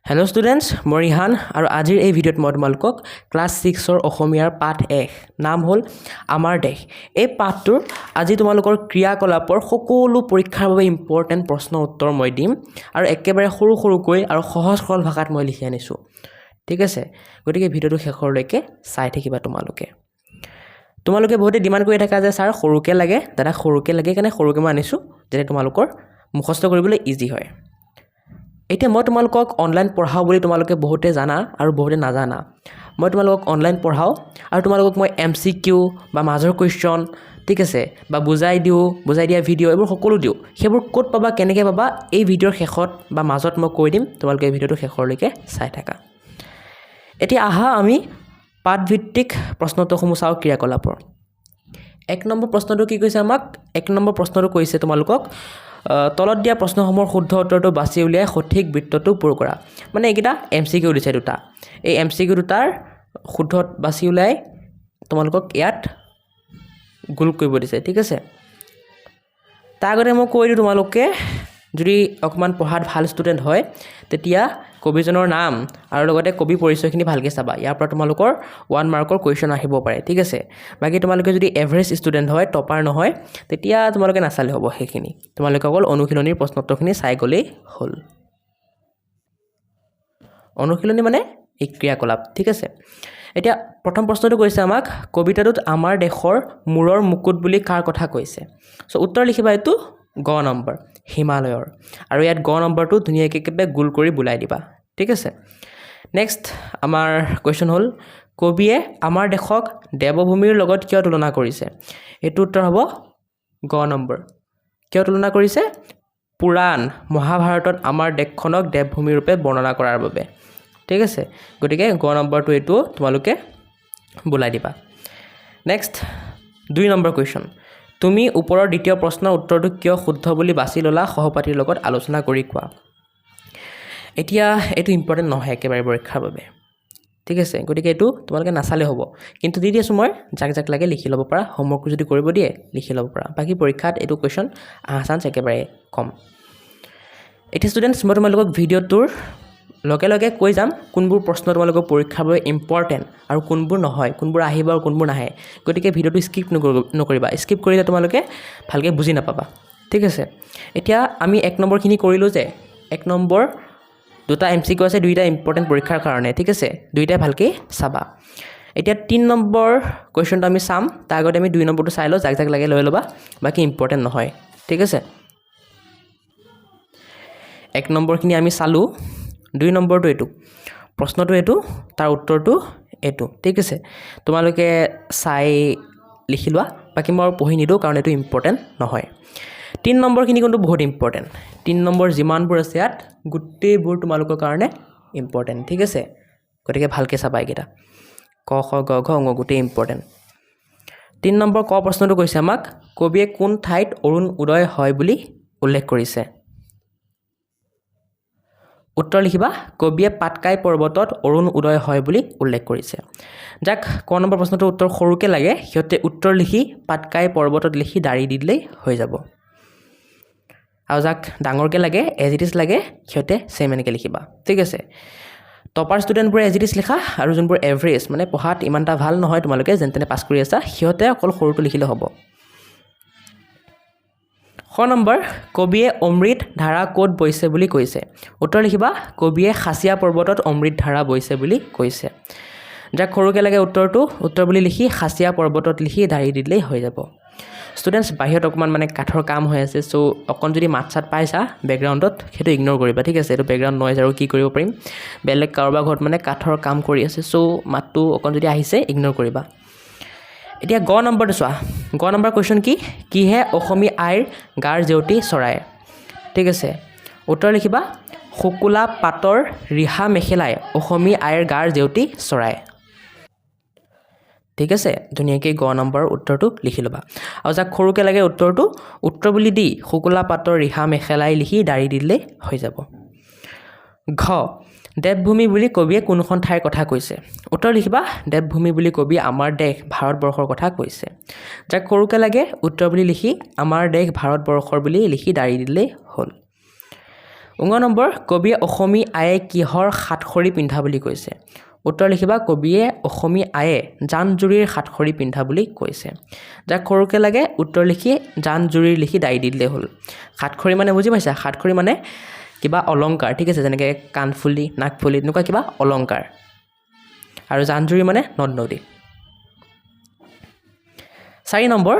Hello students, মই ৰিহান আৰু আজিৰ এই ভিডিঅ'ত মই তোমালোকক ক্লাছ 6ৰ অসমীয়াৰ পাঠ 1 নাম হ'ল আমাৰ দেশ। এই পাঠটোৰ আজি তোমালোকৰ ক্ৰিয়াকলাপৰ সকলো পৰীক্ষাৰ বাবে ইম্পৰ্টেণ্ট প্ৰশ্ন উত্তৰ মই দিম আৰু একেবাৰে সৰু আৰু সহজ সৰল ভাষাত মই লিখি আনিছোঁ। ঠিক আছে, গতিকে ভিডিঅ'টো শেষৰলৈকে চাই থাকিবা তোমালোকে বহুতে ডিমাণ্ড কৰি থাকা যে ছাৰ সৰুকৈ লাগে, দাদা সৰুকৈ লাগে কাৰণে সৰুকৈ মই আনিছোঁ যাতে তোমালোকৰ মুখস্থ কৰিবলৈ ইজি হয়। এতিয়া মই তোমালোকক অনলাইন পঢ়াওঁ বুলি তোমালোকে বহুতে জানা আৰু বহুতে নাজানা। মই তোমালোকক অনলাইন পঢ়াওঁ আৰু তোমালোকক মই MCQ বা মাজৰ কুৱেশ্যন, ঠিক আছে, বা বুজাই দিয়া ভিডিঅ' এইবোৰ সকলো দিওঁ। সেইবোৰ ক'ত পাবা, কেনেকৈ পাবা, এই ভিডিঅ'ৰ শেষত বা মাজত মই কৈ দিম। তোমালোকে এই ভিডিঅ'টো শেষৰলৈকে চাই থাকা। এতিয়া আহা আমি পাঠভিত্তিক প্ৰশ্নোত্তৰসমূহ চাওঁ ক্ৰিয়াকলাপৰ। 1 নম্বৰ প্ৰশ্নটো কি কৈছে আমাক? 1 নম্বৰ প্ৰশ্নটো কৈছে তোমালোকক তলত দিয়া প্ৰশ্নসমূহৰ শুদ্ধ উত্তৰটো বাছি উলিয়াই সঠিক বৃত্তটো পূৰ কৰা। মানে এইকেইটা MCQ দিছে দুটা। এই MCQ দুটাৰ শুদ্ধ বাছি উলিয়াই তোমালোকক ইয়াত গোল কৰিব দিছে, ঠিক আছে। তাৰ আগতে মই কৈ দিওঁ, তোমালোকে যদি অকণমান পঢ়াত ভাল ষ্টুডেণ্ট হয় তেতিয়া কবিজনৰ নাম আৰু লগতে কবি পৰিচয়খিনি ভালকৈ চাবা। ইয়াৰ পৰা তোমালোকৰ 1 মাৰ্কৰ কুৱেশ্যন আহিব পাৰে, ঠিক আছে। বাকী তোমালোকে যদি এভাৰেজ ষ্টুডেণ্ট হয়, টপাৰ নহয়, তেতিয়া তোমালোকে নাচালে হ'ব। সেইখিনি তোমালোকে অকল অনুশীলনীৰ প্ৰশ্নোত্তৰখিনি চাই গ'লেই হ'ল। অনুশীলনী মানে এই ক্ৰিয়াকলাপ, ঠিক আছে। এতিয়া প্ৰথম প্ৰশ্নটো কৈছে আমাক কবিতাটোত আমাৰ দেশৰ মূৰৰ মুকুট বুলি কাৰ কথা কৈছে? চ' উত্তৰ লিখিবা এইটো গ নম্বৰ হিমালয়ৰ, আৰু ইয়াত গ নম্বৰটো ধুনীয়াকৈ একেবাৰে গোল কৰি বুলাই দিবা, ঠিক আছে। নেক্সট আমাৰ কুৱেশ্যন হ'ল কবিয়ে আমাৰ দেশক দেৱভূমিৰ লগত কিয় তুলনা কৰিছে? এইটো উত্তৰ হ'ব গ নম্বৰ। কিয় তুলনা কৰিছে? পুৰাণ মহাভাৰতত আমাৰ দেশখনক দেৱভূমি ৰূপে বৰ্ণনা কৰাৰ বাবে, ঠিক আছে। গতিকে গ নম্বৰটো এইটো তোমালোকে বুলাই দিবা। নেক্সট 2 নম্বৰ কুৱেশ্যন, তুমি ওপৰৰ দ্বিতীয় প্ৰশ্নৰ উত্তৰটো কিয় শুদ্ধ বুলি বাছি ল'লা সহপাঠীৰ লগত আলোচনা কৰি কোৱা। এতিয়া এইটো ইম্পৰ্টেণ্ট নহয় একেবাৰে পৰীক্ষাৰ বাবে, ঠিক আছে। গতিকে এইটো তোমালোকে নাচালে হ'ব, কিন্তু দি দিছোঁ মই, যাক লাগে লিখি ল'ব পাৰা। হোমৱৰ্কটো যদি কৰিব দিয়ে লিখি ল'ব পাৰা। বাকী পৰীক্ষাত এইটো কুৱেশ্যন অহা চান্স একেবাৰে কম। এতিয়া ষ্টুডেণ্টছ, মই তোমালোকক ভিডিঅ'টোৰ লগে কৈ যাম কোনবোৰ প্ৰশ্ন তোমালোকৰ পৰীক্ষাৰ বাবে ইম্পৰ্টেণ্ট আৰু কোনবোৰ নহয়, কোনবোৰ আহিব আৰু কোনবোৰ নাহে। গতিকে ভিডিঅ'টো স্কিপ নকৰিবা। স্কিপ কৰিলে তোমালোকে ভালকৈ বুজি নাপাবা, ঠিক আছে। এতিয়া আমি 1 নম্বৰখিনি কৰিলোঁ যে 1 নম্বৰ দুটা MCQ আছে, দুইটা ইম্পৰ্টেণ্ট পৰীক্ষাৰ কাৰণে, ঠিক আছে। দুইটাই ভালকৈ চাবা। এতিয়া 3 নম্বৰ কুৱেশ্যনটো আমি চাম। তাৰ আগতে আমি 2 নম্বৰটো চাই লওঁ, যাক লাগে লৈ ল'বা, বাকী ইম্পৰ্টেণ্ট নহয়, ঠিক আছে। 1 নম্বৰখিনি আমি চালোঁ, 2 নম্বৰটো এইটো, প্ৰশ্নটো এইটো, তাৰ উত্তৰটো এইটো, ঠিক আছে। তোমালোকে চাই লিখি লোৱা, বাকী মই পঢ়ি নিদিওঁ কাৰণ এইটো ইম্পৰ্টেণ্ট নহয়। 3 নম্বৰখিনি কিন্তু বহুত ইম্পৰ্টেণ্ট। 3 নম্বৰ যিমানবোৰ আছে ইয়াত গোটেইবোৰ তোমালোকৰ কাৰণে ইম্পৰ্টেণ্ট, ঠিক আছে। গতিকে ভালকৈ চাবা এইকেইটা, ক খ গ ঘ ঙ গোটেই ইম্পৰ্টেণ্ট। 3 নম্বৰ ক প্ৰশ্নটো কৈছে আমাক কবিয়ে কোন ঠাইত অৰুণ উদয় হয় বুলি উল্লেখ কৰিছে? উত্তৰ লিখিবা কবিয়ে পাটকাই পৰ্বতত অৰুণ উদয় হয় বুলি উল্লেখ কৰিছে। যাক ক নম্বৰ প্ৰশ্নটোৰ উত্তৰ সৰুকৈ লাগে সিহঁতে উত্তৰ লিখি পাটকাই পৰ্বতত লিখি দাৰি দি দিলেই হৈ যাব। আৰু যাক ডাঙৰকৈ লাগে এজ ইট ইজ লাগে সিহঁতে ছেম এনেকৈ লিখিবা, ঠিক আছে। টপাৰ ষ্টুডেণ্টবোৰে এজ ইট ইজ লিখা, আৰু যোনবোৰ এভাৰেজ মানে পঢ়াত ইমান এটা ভাল নহয়, তোমালোকে যেন তেনে পাছ কৰি আছা, সিহঁতে অকল সৰুটো লিখিলে হ'ব। খ নম্বৰ কবিয়ে অমৃত ধাৰা ক'ত বৈছে বুলি কৈছে? উত্তৰ লিখিবা কবিয়ে খাচীয়া পৰ্বতত অমৃত ধাৰা বৈছে বুলি কৈছে। যাক সৰুকৈ লাগে উত্তৰ বুলি লিখি খাচীয়া পৰ্বতত লিখি দাৰি দিলেই হৈ যাব। ষ্টুডেণ্টছ, বাহিৰত অকণমান মানে কাঠৰ কাম হৈ আছে, চ' অকণ যদি মাত চাত পাইছা বেকগ্ৰাউণ্ডত সেইটো ইগন'ৰ কৰিবা, ঠিক আছে। এইটো বেকগ্ৰাউণ্ড নইজ, আৰু কি কৰিব পাৰিম, বেলেগ কাৰোবাৰ ঘৰত মানে কাঠৰ কাম কৰি আছে, চ' মাতটো অকণ যদি আহিছে ইগন'ৰ কৰিবা। এতিয়া গ নম্বৰটো চোৱা। গ নম্বৰ কুৱেশ্যন কিহে অসমী আইৰ গাৰ জেউতি চৰায়? ঠিক আছে, উত্তৰ লিখিবা শুকুলা পাতৰ ৰিহা মেখেলাই অসমী আইৰ গাৰ জেউতি চৰায়, ঠিক আছে। ধুনীয়াকৈ গ নম্বৰৰ উত্তৰটো লিখি ল'বা। আৰু যাক সৰুকৈ লাগে উত্তৰ বুলি দি শুকুলা পাতৰ ৰিহা মেখেলাই লিখি দাৰি দিলেই হৈ যাব। ঘ দেৱভূমি বুলি কবিয়ে কোনখন ঠাইৰ কথা কৈছে? উত্তৰ লিখিবা দেৱভূমি বুলি কবিয়ে আমাৰ দেশ ভাৰতবৰ্ষৰ কথা কৈছে। যাক সৰুকৈ লাগে উত্তৰ বুলি লিখি আমাৰ দেশ ভাৰতবৰ্ষৰ বুলি লিখি দাৰি দিলেই হ'ল। নম্বৰ কবিয়ে অসমী আয়ে কিহৰ সাতসৰী পিন্ধা বুলি কৈছে উত্তৰ লিখিবা কবিয়ে অসমী আয়ে জান-জুৰিৰ সাতসৰী পিন্ধা বুলি কৈছে যাক সৰুকৈ লাগে উত্তৰ লিখি জান-জুৰিৰ লিখি দাই দিলে হ'ল সাতসৰী মানে বুজি পাইছা সাতসৰী মানে কিবা অলংকাৰ ঠিক আছে যেনেকৈ কাণফুলি নাকফুলি এনেকুৱা কিবা অলংকাৰ আৰু জান-জুৰি মানে নদ-নদী 4 নম্বৰ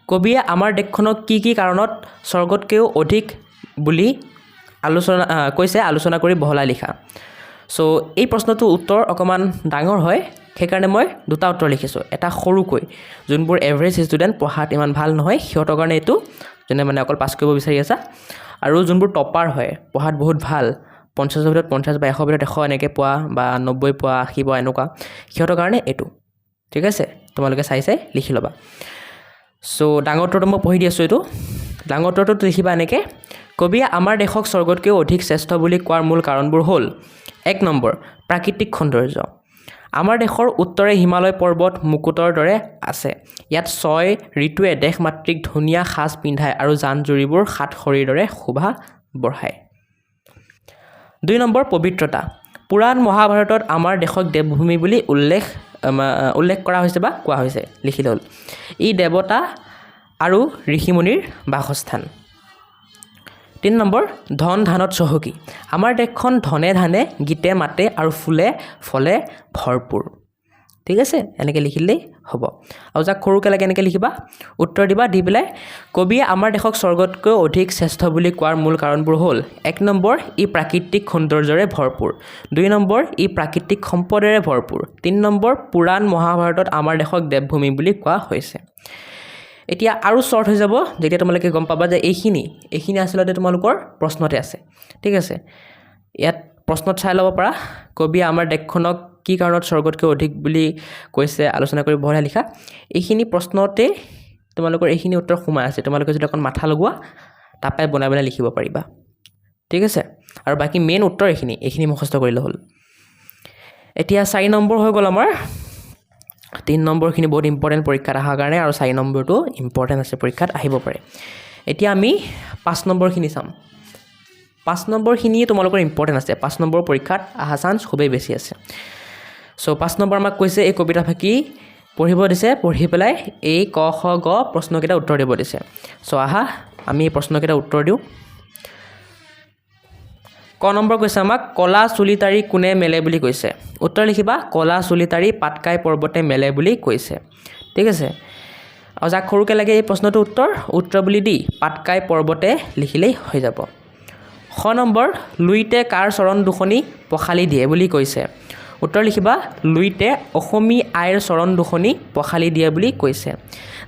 কবিয়ে আমাৰ দেশখনক কি কি কাৰণত স্বৰ্গতকৈও অধিক বুলি আলোচনা কৰি বহলাই লিখা সো এই প্ৰশ্নটোৰ উত্তৰ অকমান ডাঙৰ হয় সেইকাৰণে মই দুটা উত্তৰ লিখিছোঁ এটা সৰুকৈ যোনবোৰ এভাৰেজ ষ্টুডেণ্ট পঢ়াত ইমান ভাল নহয় সিহঁতৰ কাৰণে এইটো যোনে মানে অকল পাছ কৰিব বিচাৰি আছে আৰু যোনবোৰ টপাৰ হয় পঢ়াত বহুত ভাল 50 ভিতৰত 50 বা 100 ভিতৰত 100 এনেকৈ পোৱা বা 90 পোৱা 80 পোৱা এনেকুৱা সিহঁতৰ কাৰণে এইটো ঠিক আছে তোমালোকে চাই লিখি ল'বা সো ডাঙৰ উত্তৰটো মই পঢ়ি দি আছোঁ এইটো ডাঙৰ উত্তৰটো লিখিবা এনেকৈ কবিয়ে আমাৰ দেশক স্বৰ্গতকৈও অধিক শ্ৰেষ্ঠ বুলি কোৱাৰ মূল কাৰণবোৰ হ'ল 1 নম্বৰ প্ৰাকৃতিক সৌন্দৰ্য আমাৰ দেশৰ উত্তৰে হিমালয় পৰ্বত মুকুটৰ দৰে আছে ইয়াত 6 ঋতুৱে দেশ মাতৃক ধুনীয়া সাজ পিন্ধায় আৰু জান-জুৰিবোৰ সাতসৰীৰ দৰে শোভা বঢ়ায় 2 নম্বৰ পবিত্ৰতা পুৰাণ মহাভাৰতত আমাৰ দেশক দেৱভূমি বুলি উল্লেখ কৰা হৈছে বা কোৱা হৈছে লিখিলে হ'ল ই দেৱতা আৰু ঋষিমুনিৰ বাসস্থান 3 নম্বৰ ধন ধানত চহকী আমাৰ দেশখন ধনে ধানে গীতে মাতে আৰু ফুলে ফলে ভৰপূৰ ঠিক আছে এনেকৈ লিখিলেই হ'ব আৰু যাক সৰুকৈ লাগে এনেকৈ লিখিবা উত্তৰ দিবা দি পেলাই কবিয়ে আমাৰ দেশক স্বৰ্গতকৈ অধিক শ্ৰেষ্ঠ বুলি কোৱাৰ মূল কাৰণবোৰ হ'ল 1 নম্বৰ ই প্ৰাকৃতিক সৌন্দৰ্যৰে ভৰপূৰ 2 নম্বৰ ই প্ৰাকৃতিক সম্পদেৰে ভৰপূৰ 3 নম্বৰ পুৰাণ মহাভাৰতত আমাৰ দেশক দেৱভূমি বুলি কোৱা হৈছে এতিয়া আৰু শৰ্ট হৈ যাব যেতিয়া তোমালোকে গম পাবা যে এইখিনি আচলতে তোমালোকৰ প্ৰশ্নতে আছে ঠিক আছে ইয়াত প্ৰশ্নত চাই ল'ব পাৰা কবিয়ে আমাৰ দেশখনক কি কাৰণত স্বৰ্গতকৈ অধিক বুলি কৈছে আলোচনা কৰি বহলাই লিখা এইখিনি প্ৰশ্নতে তোমালোকৰ এইখিনি উত্তৰ সোমাই আছে তোমালোকে যদি অকণ মাথা লগোৱা তাপাই বনাই লিখিব পাৰিবা ঠিক আছে আৰু বাকি মেইন উত্তৰ এইখিনি মুখস্থ কৰিলে হ'ল এতিয়া 4 নম্বৰ হৈ গ'ল আমাৰ 3 নম্বৰখিনি বহুত ইম্পৰ্টেণ্ট পৰীক্ষাত অহাৰ কাৰণে আৰু 4 নম্বৰটো ইম্পৰ্টেণ্ট আছে পৰীক্ষাত আহিব পাৰে এতিয়া আমি 5 নম্বৰখিনি চাম 5 নম্বৰখিনি তোমালোকৰ ইম্পৰ্টেণ্ট আছে 5 নম্বৰ পৰীক্ষাত অহা চান্স খুবেই বেছি আছে সো 5 নম্বৰ আমাক কৈছে এই কবিতা ফাঁকি পঢ়িব দিছে পঢ়ি পেলাই এই ক খ গ প্ৰশ্নকেইটা উত্তৰ দিব দিছে সো আহা আমি এই প্ৰশ্নকেইটা উত্তৰ দিওঁ ক নম্বৰ কৈছে আমাক কলা চুলিতাৰি কোনে মেলে বুলি কৈছে উত্তৰ লিখিবা কলা চুলিতাৰি পাটকাই পৰ্বতে মেলে বুলি কৈছে ঠিক আছে আৰু যাক সৰুকৈ লাগে এই প্ৰশ্নটোৰ উত্তৰ বুলি দি পাটকাই পৰ্বতে লিখিলেই হৈ যাব খ নম্বৰ লুইতে কাৰ চৰণ দুখনি পখালি দিয়ে বুলি কৈছে উত্তৰ লিখিবা লুইতে অসমী আইৰ চৰণ দুখনি পখালি দিয়ে বুলি কৈছে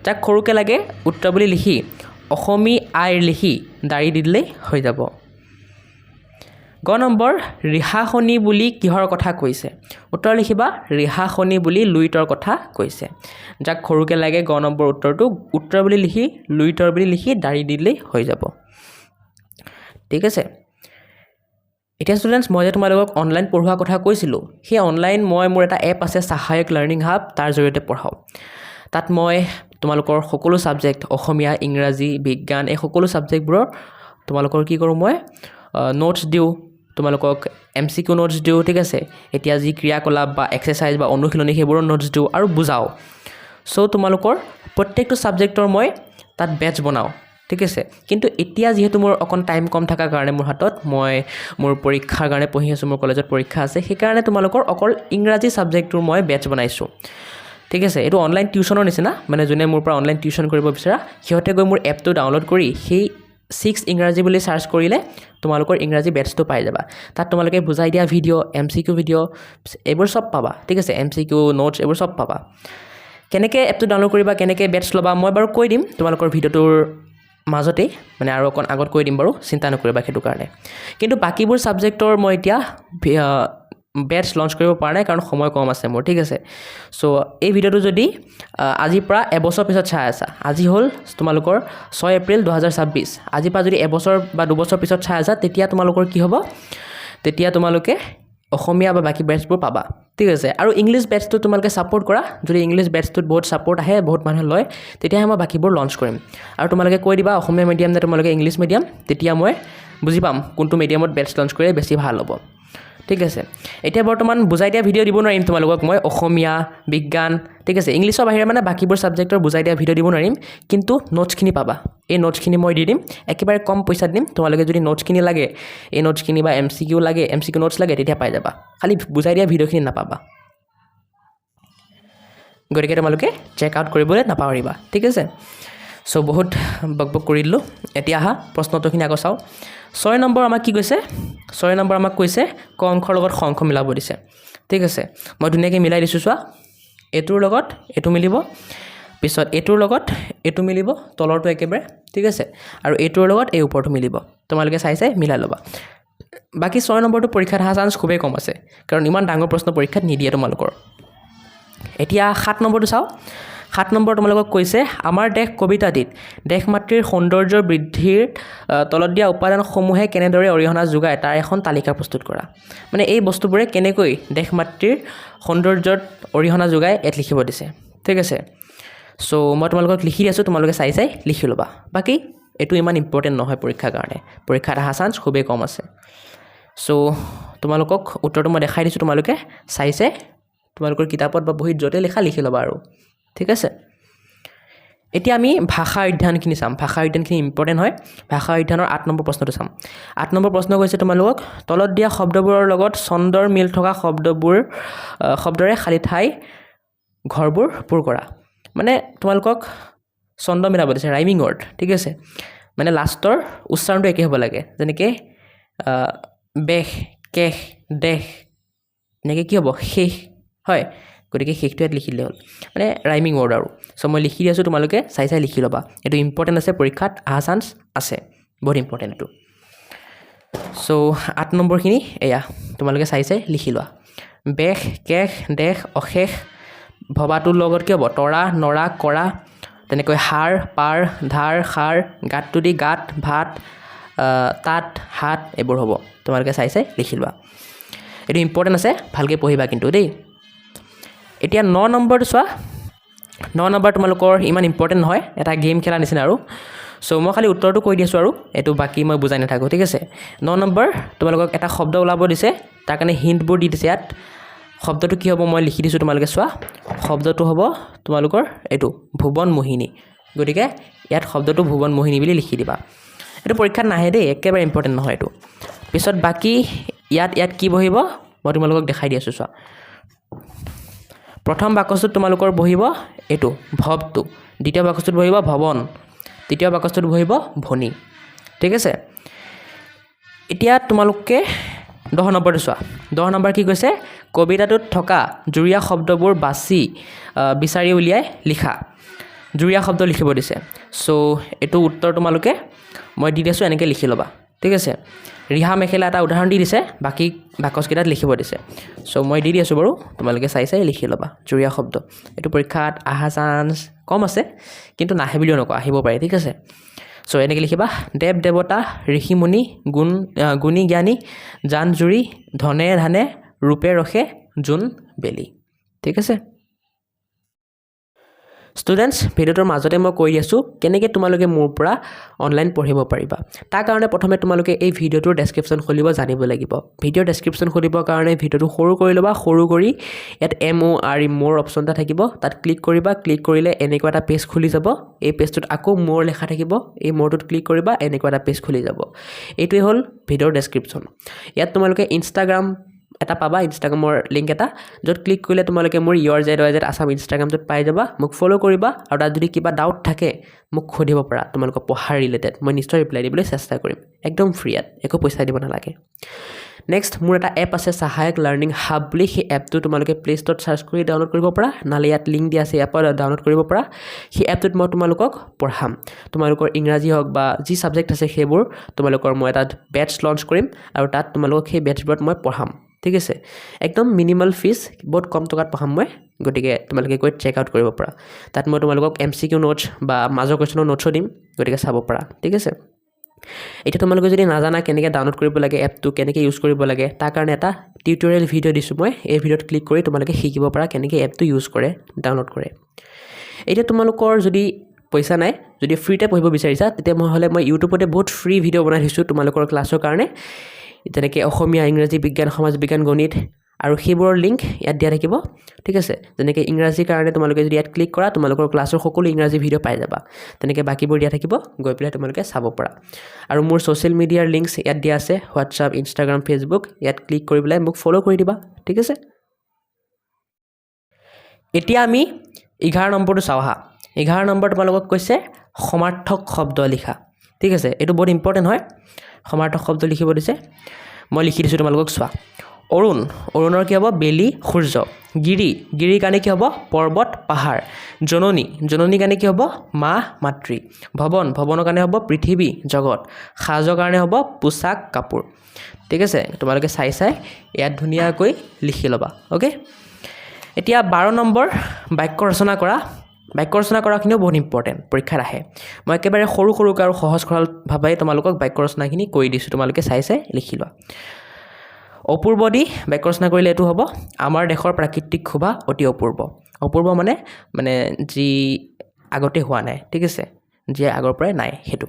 যাক সৰুকৈ লাগে উত্তৰ বুলি লিখি অসমী আইৰ লিখি দাৰি দিলেই হৈ যাব গ নম্বৰ ৰিহাখনি বুলি কিহৰ কথা কৈছে উত্তৰ লিখিবা ৰিহাখনি বুলি লুইতৰ কথা কৈছে যাক সৰুকৈ লাগে গ নম্বৰ উত্তৰটো উত্তৰ বুলি লিখি লুইতৰ বুলি লিখি দাৰি দিলেই হৈ যাব ঠিক আছে এতিয়া ষ্টুডেণ্টছ মই যে তোমালোকক অনলাইন পঢ়োৱা কথা কৈছিলোঁ সেই অনলাইন মই মোৰ এটা এপ আছে সহায়ক লাৰ্ণিং হাব তাৰ জৰিয়তে পঢ়াওঁ তাত মই তোমালোকৰ সকলো ছাবজেক্ট অসমীয়া ইংৰাজী বিজ্ঞান এই সকলো ছাবজেক্টবোৰৰ তোমালোকৰ কি কৰোঁ মই নোটছ দিওঁ তোমালোকক MCQ নোটছ দিওঁ ঠিক আছে এতিয়া যি ক্ৰিয়াকলাপ বা এক্সাৰচাইজ বা অনুশীলনী সেইবোৰৰ নোটছ দিওঁ আৰু বুজাওঁ সো তোমালোকৰ প্ৰত্যেকটো ছাবজেক্টৰ মই তাত বেটচ বনাওঁ ঠিক আছে কিন্তু এতিয়া যেহেতু মোৰ অকণ টাইম কম থকাৰ কাৰণে মোৰ হাতত মই মোৰ পৰীক্ষাৰ কাৰণে পঢ়ি আছোঁ মোৰ কলেজত পৰীক্ষা আছে সেইকাৰণে তোমালোকৰ অকল ইংৰাজী ছাবজেক্টটোৰ মই বেটচ বনাইছোঁ ঠিক আছে এইটো অনলাইন টিউশ্যনৰ নিচিনা মানে যোনে মোৰ পৰা অনলাইন টিউশ্যন কৰিব বিচাৰা সিহঁতে গৈ মোৰ এপটো ডাউনলোড কৰি সেই 6 ইংৰাজী বুলি সাৰ্চ কৰিলে তোমালোকৰ ইংৰাজী বেটচটো পাই যাবা তাত তোমালোকে বুজাই দিয়া ভিডিঅ' MCQ ভিডিঅ' এইবোৰ সব পাবা ঠিক আছে MCQ নোটছ এইবোৰ সব পাবা কেনেকৈ এপটো ডাউনলোড কৰিবা কেনেকৈ বেটচ ল'বা মই বাৰু কৈ দিম তোমালোকৰ ভিডিঅ'টোৰ মাজতে মানে আৰু অকণ আগত কৈ দিম বাৰু চিন্তা নকৰিবা সেইটো কাৰণে কিন্তু বাকিবোৰ ছাবজেক্টৰ মই এতিয়া বেটচ লঞ্চ কৰিব পৰা নাই কাৰণ সময় কম আছে মোৰ ঠিক আছে সো এই ভিডিঅ'টো যদি আজিৰ পৰা এবছৰ পিছত চাই আছা আজি হ'ল তোমালোকৰ 6 এপ্ৰিল 2026 আজিৰ পৰা যদি এবছৰ বা দুবছৰ পিছত চাই আছা তেতিয়া তোমালোকৰ কি হ'ব তেতিয়া তোমালোকে অসমীয়া বা বাকি বেটচবোৰ পাবা ঠিক আছে আৰু ইংলিছ বেটচটো তোমালোকে ছাপোৰ্ট কৰা যদি ইংলিছ বেটচটোত বহুত ছাপোৰ্ট আহে বহুত মানুহে লয় তেতিয়াহে মই বাকিবোৰ লঞ্চ কৰিম আৰু তোমালোকে কৈ দিবা অসমীয়া মিডিয়াম নে তোমালোকে ইংলিছ মিডিয়াম তেতিয়া মই বুজি পাম কোনটো মিডিয়ামত বেটছ লঞ্চ কৰিলে বেছি ভাল হ'ব ঠিক আছে এতিয়া বৰ্তমান বুজাই দিয়া ভিডিঅ' দিব নোৱাৰিম তোমালোকক মই অসমীয়া বিজ্ঞান ঠিক আছে ইংলিছৰ বাহিৰে মানে বাকিবোৰ ছাবজেক্টৰ বুজাই দিয়া ভিডিঅ' দিব নোৱাৰিম কিন্তু নোটছখিনি পাবা এই নোটছখিনি মই দি দিম একেবাৰে কম পইচাত দিম তোমালোকে যদি নোটছখিনি লাগে এই নোটছখিনি বা MCQ লাগে MCQ নোটছ লাগে তেতিয়া পাই যাবা খালি বুজাই দিয়া ভিডিঅ'খিনি নাপাবা গতিকে তোমালোকে চেক আউট কৰিবলৈ নাপাহৰিবা ঠিক আছে সো বহুত বকবক কৰি দিলোঁ এতিয়া আহা প্ৰশ্নটোখিনি আকৌ চাওঁ 6 নম্বৰ আমাক কি কৈছে 6 নম্বৰ আমাক কৈছে ক অংশৰ লগত খ অংশ মিলাব দিছে ঠিক আছে মই ধুনীয়াকৈ মিলাই দিছোঁ চোৱা এটোৰ লগত এটো মিলিব পিছত এটোৰ লগত এটো মিলিব তলৰটো একেবাৰে ঠিক আছে আৰু এটোৰ লগত এই ওপৰটো মিলিব তোমালোকে চাই মিলাই ল'বা বাকি 6 নম্বৰটো পৰীক্ষাত অহা চান্স খুবেই কম আছে কাৰণ ইমান ডাঙৰ প্ৰশ্ন পৰীক্ষাত নিদিয়ে তোমালোকৰ এতিয়া 7 নম্বৰটো চাওঁ 7 নম্বৰ তোমালোকক কৈছে আমাৰ দেশ কবিতাটিত দেশ মাতৃৰ সৌন্দৰ্য বৃদ্ধিৰ তলত দিয়া উপাদানসমূহে কেনেদৰে অৰিহণা যোগায় তাৰ এখন তালিকা প্ৰস্তুত কৰা মানে এই বস্তুবোৰে কেনেকৈ দেশ মাতৃৰ সৌন্দৰ্যত অৰিহণা যোগায় ইয়াত লিখিব দিছে ঠিক আছে সো মই তোমালোকক লিখি আছোঁ তোমালোকে চাই লিখি ল'বা বাকি এইটো ইমান ইম্পৰ্টেণ্ট নহয় পৰীক্ষাৰ কাৰণে পৰীক্ষাত অহা চান্স খুবেই কম আছে সো তোমালোকক উত্তৰটো মই দেখাই দিছোঁ তোমালোকে চাই তোমালোকৰ কিতাপত বা বহীত য'তে লিখি ল'বা আৰু ঠিক আছে এতিয়া আমি ভাষা অধ্যয়নখিনি চাম ভাষা অধ্যয়নখিনি ইম্পৰ্টেণ্ট হয় ভাষা অধ্যয়নৰ 8 নম্বৰ প্ৰশ্নটো চাম 8 নম্বৰ প্ৰশ্ন কৈছে তোমালোকক তলত দিয়া শব্দবোৰৰ লগত ছন্দৰ মিল থকা শব্দৰে খালী ঠাই ঘৰবোৰ পূৰ কৰা মানে তোমালোকক ছন্দ মিলাব দিছে ৰাইমিং ৱৰ্ড ঠিক আছে মানে লাষ্টৰ উচ্চাৰণটো একে হ'ব লাগে যেনেকৈ বেশ কেশ দেশ এনেকৈ কি হ'ব শেষ হয় গতিকে শেষটো ইয়াত লিখিলে হ'ল মানে ৰাইমিং ৱৰ্ড আৰু সো মই লিখি আছোঁ তোমালোকে চাই লিখি ল'বা এইটো ইম্পৰ্টেণ্ট আছে পৰীক্ষাত অহা চান্স আছে বহুত ইম্পৰ্টেণ্ট এইটো সো 8 নম্বৰখিনি এয়া তোমালোকে চাই লিখি লোৱা বেশ কেশ দেশ অশেষ ভবাটোৰ লগত কি হ'ব তৰা নৰা কৰা তেনেকৈ হাৰ পাৰ ধাৰ খাৰ গাঁতটো দি গাঁত ভাত তাত হাত এইবোৰ হ'ব তোমালোকে চাই লিখি লোৱা এইটো ইম্পৰ্টেণ্ট আছে ভালকৈ পঢ়িবা কিন্তু দেই এতিয়া 9 নম্বৰটো চোৱা 9 নম্বৰ তোমালোকৰ ইমান ইম্পৰ্টেণ্ট নহয় এটা গেম খেলা নিচিনা আৰু সো মই খালি উত্তৰটো কৈ দিছোঁ আৰু এইটো বাকী মই বুজাই নাথাকোঁ ঠিক আছে 9 নম্বৰ তোমালোকক এটা শব্দ ওলাব দিছে তাৰ কাৰণে হিণ্টবোৰ দি দিছে ইয়াত শব্দটো কি হ'ব মই লিখি দিছোঁ তোমালোকে চোৱা শব্দটো হ'ব তোমালোকৰ এইটো ভুৱন মোহিনী গতিকে ইয়াত শব্দটো ভুৱন মোহিনী বুলি লিখি দিবা এইটো পৰীক্ষাত নাহে দেই একেবাৰে ইম্পৰ্টেণ্ট নহয় এইটো পিছত বাকী ইয়াত কি বহিব মই তোমালোকক দেখাই দি আছোঁ চোৱা প্ৰথম বাকচটোত তোমালোকৰ বহিব এইটো ভৱটো দ্বিতীয় বাকচটোত বহিব ভৱন তৃতীয় বাকচটোত বহিব ভনী ঠিক আছে এতিয়া তোমালোকে 10 নম্বৰটো চোৱা 10 নম্বৰ কি কৈছে কবিতাটোত থকা জুৰীয়া শব্দবোৰ বিচাৰি উলিয়াই লিখা জুৰীয়া শব্দ লিখিব দিছে সো এইটো উত্তৰ তোমালোকে মই দি দিছোঁ এনেকৈ লিখি ল'বা ঠিক আছে ৰিহা মেখেলা এটা উদাহৰণ দি দিছে বাকী বাকচকেইটাত লিখিব দিছে সো মই দি আছোঁ বাৰু তোমালোকে চাই লিখি ল'বা জুৰীয়া শব্দ এইটো পৰীক্ষাত অহা চান্স কম আছে কিন্তু নাহে বুলিও নকওঁ আহিব পাৰে ঠিক আছে সো এনেকৈ লিখিবা দেৱ দেৱতা ঋষিমুনি গুণী জ্ঞানী জান জুৰি ধনে ধানে ৰূপে ৰখে জোন বেলি ঠিক আছে ষ্টুডেণ্টছ ভিডিঅ'টোৰ মাজতে মই কৈ আছোঁ কেনেকৈ তোমালোকে মোৰ পৰা অনলাইন পঢ়িব পাৰিবা তাৰ কাৰণে প্ৰথমে তোমালোকে এই ভিডিঅ'টোৰ ডেছক্ৰিপশ্যন খুলিব জানিব লাগিব ভিডিঅ'ৰ ডেছক্ৰিপশ্যন খুলিবৰ কাৰণে ভিডিঅ'টো সৰু কৰি ল'বা সৰু কৰি ইয়াত MORE মোৰ অপশ্যন এটা থাকিব তাত ক্লিক কৰিবা ক্লিক কৰিলে এনেকুৱা এটা পেজ খুলি যাব এই পেজটোত আকৌ মোৰ লেখা থাকিব এই মোৰটোত ক্লিক কৰিবা এনেকুৱা এটা পেজ খুলি যাব এইটোৱে হ'ল ভিডিঅ'ৰ ডেছক্ৰিপশ্যন ইয়াত তোমালোকে ইনষ্টাগ্ৰাম এটা পাবা ইনষ্টাগ্ৰামৰ লিংক এটা য'ত ক্লিক কৰিলে তোমালোকে মোৰ YourZYZ আছাম ইনষ্টাগ্ৰামটোত পাই যাবা মোক ফ'ল' কৰিবা আৰু তাত যদি কিবা ডাউট থাকে মোক সুধিব পাৰা তোমালোকৰ পঢ়াৰ ৰিলেটেড মই নিশ্চয় ৰিপ্লাই দিবলৈ চেষ্টা কৰিম একদম ফ্ৰী ইয়াত একো পইচা দিব নালাগে নেক্সট মোৰ এটা এপ আছে সহায়ক লাৰ্ণিং হাব বুলি সেই এপটো তোমালোকে প্লে ষ্ট'ৰত চাৰ্চ কৰি ডাউনলোড কৰিব পাৰা নহ'লে ইয়াত লিংক দিয়া আছে এপত ডাউনলোড কৰিব পাৰা সেই এপটোত মই তোমালোকক পঢ়াম তোমালোকৰ ইংৰাজী হওক বা যি ছাবজেক্ট আছে সেইবোৰ তোমালোকৰ মই এটা বেটছ লঞ্চ কৰিম আৰু তাত তোমালোকক সেই বেটছবোৰত মই পঢ়াম ঠিক আছে একদম মিনিমাল ফিজ বহুত কম টকাত পঢ়াম মই গতিকে তোমালোকে গৈ চেক আউট কৰিব পাৰা তাত মই তোমালোকক MCQ নোটছ বা মাজৰ কুৱেশ্যনৰ নোটছো দিম গতিকে চাব পাৰা ঠিক আছে এতিয়া তোমালোকে যদি নাজানা কেনেকৈ ডাউনলোড কৰিব লাগে এপটো কেনেকৈ ইউজ কৰিব লাগে তাৰ কাৰণে এটা টিউটৰিয়েল ভিডিঅ' দিছোঁ মই এই ভিডিঅ'ত ক্লিক কৰি তোমালোকে শিকিব পাৰা কেনেকৈ এপটো ইউজ কৰে ডাউনলোড কৰে এতিয়া তোমালোকৰ যদি পইচা নাই যদি ফ্ৰীতে পঢ়িব বিচাৰিছা তেতিয়া মই ইউটিউবতে বহুত ফ্ৰী ভিডিঅ' বনাই দিছোঁ তোমালোকৰ ক্লাছৰ কাৰণে যেনেকৈ অসমীয়া ইংৰাজী বিজ্ঞান সমাজ বিজ্ঞান গণিত আৰু সেইবোৰৰ লিংক ইয়াত দিয়া থাকিব ঠিক আছে যেনেকৈ ইংৰাজীৰ কাৰণে তোমালোকে যদি ইয়াত ক্লিক কৰা তোমালোকৰ ক্লাছৰ সকলো ইংৰাজী ভিডিঅ' পাই যাবা তেনেকৈ বাকীবোৰ দিয়া থাকিব গৈ পেলাই তোমালোকে চাব পাৰা আৰু মোৰ ছ'চিয়েল মিডিয়াৰ লিংকছ ইয়াত দিয়া আছে হোৱাটছআপ ইনষ্টাগ্ৰাম ফেচবুক ইয়াত ক্লিক কৰি পেলাই মোক ফ'ল' কৰি দিবা ঠিক আছে এতিয়া আমি 11 নম্বৰটো চাওঁ হা 11 নম্বৰ তোমালোকক কৈছে সমাৰ্থক শব্দ লিখা ঠিক আছে এইটো বহুত ইম্পৰ্টেণ্ট হয় সমাৰ্থক শব্দ লিখিব দিছে মই লিখি দিছোঁ তোমালোকক চোৱা অৰুণৰ কি হ'ব বেলি সূৰ্য গিৰিৰ কাৰণে কি হ'ব পৰ্বত পাহাৰ জননী কাৰণে কি হ'ব মা মাতৃ ভৱনৰ কাৰণে হ'ব পৃথিৱী জগত সাজৰ কাৰণে হ'ব পোচাক কাপোৰ ঠিক আছে তোমালোকে চাই ইয়াত ধুনীয়াকৈ লিখি ল'বা অ'কে এতিয়া 12 নম্বৰ বাক্য ৰচনা কৰাখিনিও বহুত ইম্পৰ্টেণ্ট পৰীক্ষাত আহে মই একেবাৰে সৰুকৈ আৰু সহজ সৰলভাৱে তোমালোকক বাক্য ৰচনাখিনি কৰি দিছোঁ তোমালোকে চাই লিখি লোৱা অপূৰ্ব দি বাক্য ৰচনা কৰিলে এইটো হ'ব আমাৰ দেশৰ প্ৰাকৃতিক শোভা অতি অপূৰ্ব মানে যি আগতে হোৱা নাই ঠিক আছে যি আগৰ পৰাই নাই সেইটো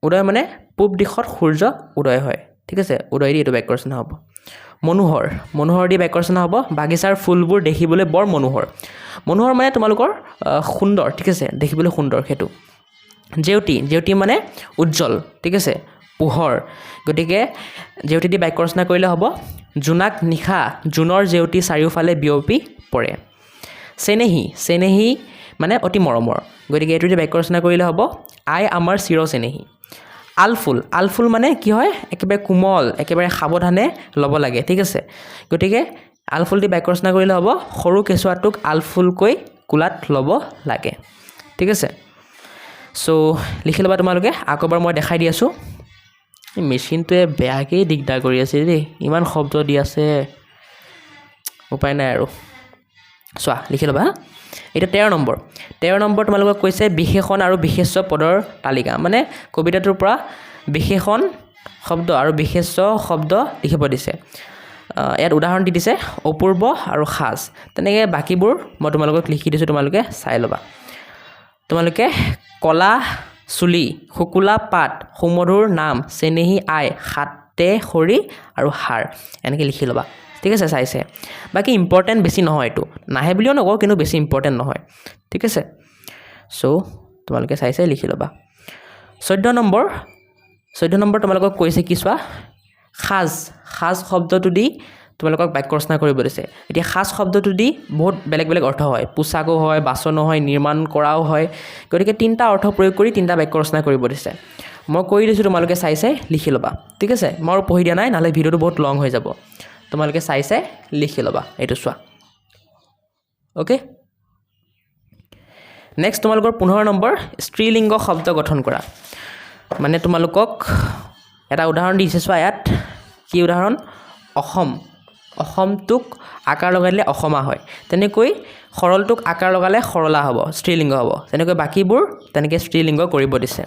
উদয় মানে পূব দিশত সূৰ্য উদয় হয় ঠিক আছে উদয় দি এইটো বাক্য ৰচনা হ'ব মনোহৰ দি বাক্য ৰচনা হ'ব বাগিচাৰ ফুলবোৰ দেখিবলৈ বৰ মনোহৰ মানে তোমালোকৰ সুন্দৰ ঠিক আছে দেখিবলৈ সুন্দৰ সেইটো জেউতি মানে উজ্জ্বল ঠিক আছে পোহৰ গতিকে জেউতি দি বাক্য ৰচনা কৰিলে হ'ব জোনাক নিশা জোনৰ জেউতি চাৰিওফালে বিয়পি পৰে চেনেহী মানে অতি মৰমৰ গতিকে এইটো দি বাক্য ৰচনা কৰিলে হ'ব আই আমাৰ চিৰ চেনেহী আলফুল মানে কি হয় একেবাৰে কোমল একেবাৰে সাৱধানে ল'ব লাগে ঠিক আছে গতিকে আলফুল দি বাক্য ৰচনা কৰিলে হ'ব সৰু কেঁচুৱাটোক আলফুলকৈ কোলাত ল'ব লাগে ঠিক আছে চ' লিখি ল'বা তোমালোকে আকৌ এবাৰ মই দেখাই দি আছোঁ মেচিনটোৱে বেয়াকেই দিগদাৰ কৰি আছে দেই ইমান শব্দ দি আছে উপায় নাই আৰু চোৱা লিখি ল'বা এতিয়া 13 নম্বৰ তোমালোকক কৈছে বিশেষণ আৰু বিশেষ্য পদৰ তালিকা মানে কবিতাটোৰ পৰা বিশেষণ শব্দ আৰু বিশেষ্য শব্দ লিখিব দিছে ইয়াত উদাহৰণ দি দিছে অপূৰ্ব আৰু সাজ তেনেকৈ বাকীবোৰ মই তোমালোকক লিখি দিছোঁ তোমালোকে চাই ল'বা তোমালোকে কলা চুলি শুকুলা পাত সুমধুৰ নাম চেনেহী আই সাতে খৰি আৰু সাৰ এনেকৈ লিখি ল'বা ঠিক আছে চাইছে বাকী ইম্পৰ্টেণ্ট বেছি নহয় এইটো নাহে বুলিও নকওঁ কিন্তু বেছি ইম্পৰ্টেণ্ট নহয় ঠিক আছে চ' তোমালোকে চাই লিখি ল'বা 14 নম্বৰ তোমালোকক কৈছে কি চোৱা সাজ শব্দটো দি তোমালোকক বাক্য ৰচনা কৰিব দিছে এতিয়া সাজ শব্দটো দি বহুত বেলেগ অৰ্থ হয় পোচাকো হয় বাচনো হয় নিৰ্মাণ কৰাও হয় গতিকে 3টা অৰ্থ প্ৰয়োগ কৰি 3টা বাক্য ৰচনা কৰিব দিছে মই কৰি দিছোঁ তোমালোকে চাই লিখি ল'বা ঠিক আছে মই আৰু পঢ়ি দিয়া নাই নহ'লে ভিডিঅ'টো বহুত লং হৈ যাব তোমালোকে চাই লিখি ল'বা এইটো চোৱা অ'কে নেক্সট তোমালোকৰ 15 নম্বৰ স্ত্ৰীলিংগ শব্দ গঠন কৰা মানে তোমালোকক এটা উদাহৰণ দিছে চোৱা ইয়াত কি উদাহৰণ অসমটোক আকাৰ লগালে অসমা হয় তেনেকৈ সৰলটোক আকাৰ লগালে সৰলা হ'ব স্ত্ৰীলিংগ হ'ব তেনেকৈ বাকীবোৰ তেনেকৈ স্ত্ৰীলিংগ কৰিব দিছে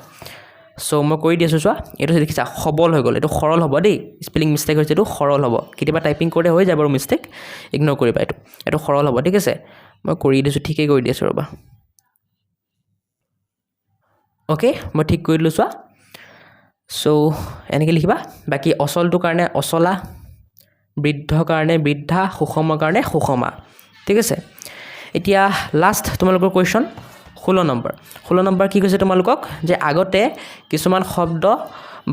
চ' মই কৰি দিছোঁ চোৱা এইটো দেখিছা সবল হৈ গ'ল এইটো সৰল হ'ব দেই স্পেলিং মিষ্টেক হৈছে এইটো সৰল হ'ব কেতিয়াবা টাইপিং কৰোঁতে হৈ যায় বাৰু মিষ্টেক ইগন'ৰ কৰিবা এইটো সৰল হ'ব ঠিক আছে মই কৰি দিছোঁ ঠিকেই কৰি দিছোঁ ৰ'বা অ'কে মই ঠিক কৰি দিলোঁ চোৱা চ' এনেকৈ লিখিবা বাকী অচলটোৰ কাৰণে অচলা বৃদ্ধৰ কাৰণে বৃদ্ধা সুষমৰ কাৰণে সুষমা ঠিক আছে এতিয়া লাষ্ট তোমালোকৰ কুৱেশ্যন 16 নম্বৰ কি কৈছে তোমালোকক যে আগতে কিছুমান শব্দ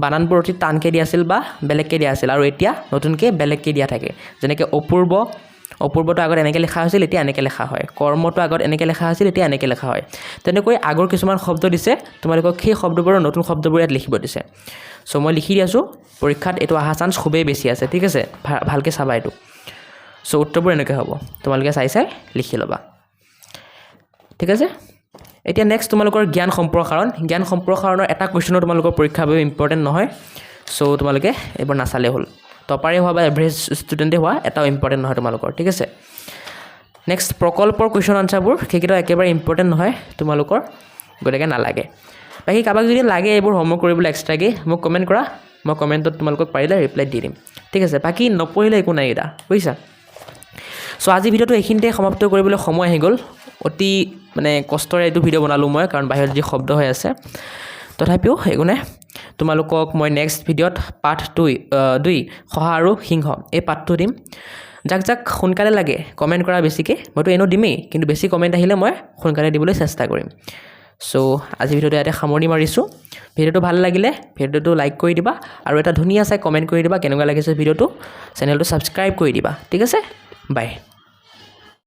বানানবোৰ অতি টানকৈ দিয়া আছিল বা বেলেগকৈ দিয়া আছিল আৰু এতিয়া নতুনকৈ বেলেগকৈ দিয়া থাকে যেনেকৈ অপূৰ্বটো আগত এনেকৈ লিখা হৈছিল এতিয়া এনেকৈ লিখা হয় কৰ্মটো আগত এনেকৈ লিখা হৈছিল এতিয়া এনেকৈ লিখা হয় তেনেকৈ আগৰ কিছুমান শব্দ দিছে তোমালোকক সেই শব্দবোৰৰ নতুন শব্দবোৰ ইয়াত লিখিব দিছে চ' মই লিখি দি আছোঁ পৰীক্ষাত এইটো অহা চান্স খুবেই বেছি আছে ঠিক আছে ভালকৈ চাবা এইটো চ' উত্তৰবোৰ এনেকৈ হ'ব তোমালোকে চাই লিখি ল'বা ঠিক আছে এতিয়া নেক্সট তোমালোকৰ জ্ঞান সম্প্ৰসাৰণৰ এটা কুৱেশ্যনো তোমালোকৰ পৰীক্ষাৰ বাবে ইম্পৰ্টেণ্ট নহয় চ' তোমালোকে এইবোৰ নাচালেই হ'ল টপাৰে হোৱা বা এভাৰেজ ষ্টুডেণ্টে হোৱা এটাও ইম্পৰ্টেণ্ট নহয় তোমালোকৰ ঠিক আছে নেক্সট প্ৰকল্পৰ কুৱেশ্যন আনচাৰবোৰ সেইকেইটা একেবাৰে ইম্পৰ্টেণ্ট নহয় তোমালোকৰ গতিকে নালাগে বাকী কাৰোবাক যদি লাগে এইবোৰ হোমৱৰ্ক কৰিবলৈ এক্সট্ৰাকৈ মোক কমেণ্ট কৰা মই কমেণ্টত তোমালোকক পাৰিলে ৰিপ্লাই দি দিম ঠিক আছে বাকী নপঢ়িলে একো নাই এটা বুজিছা চ' আজি ভিডিঅ'টো এইখিনিতে সমাপ্ত কৰিবলৈ সময় আহি গ'ল অতি মানে কষ্টৰে এইটো ভিডিঅ' বনালোঁ মই কাৰণ বাহিৰত যি শব্দ হৈ আছে তথাপিও একো নাই তোমালোকক মই নেক্সট ভিডিঅ'ত পাৰ্ট 2 শহা আৰু সিংহ এই পাৰ্টটো দিম যাক যাক সোনকালে লাগে কমেণ্ট কৰা বেছিকৈ মইতো এনেও দিমেই কিন্তু বেছি কমেণ্ট আহিলে মই সোনকালে দিবলৈ চেষ্টা কৰিম চ' আজি ভিডিঅ'টো ইয়াতে সামৰণি মাৰিছোঁ ভিডিঅ'টো ভাল লাগিলে ভিডিঅ'টো লাইক কৰি দিবা আৰু এটা ধুনীয়া চাই কমেণ্ট কৰি দিবা কেনেকুৱা লাগিছে ভিডিঅ'টো চেনেলটো ছাবস্ক্ৰাইব কৰি দিবা ঠিক আছে বাই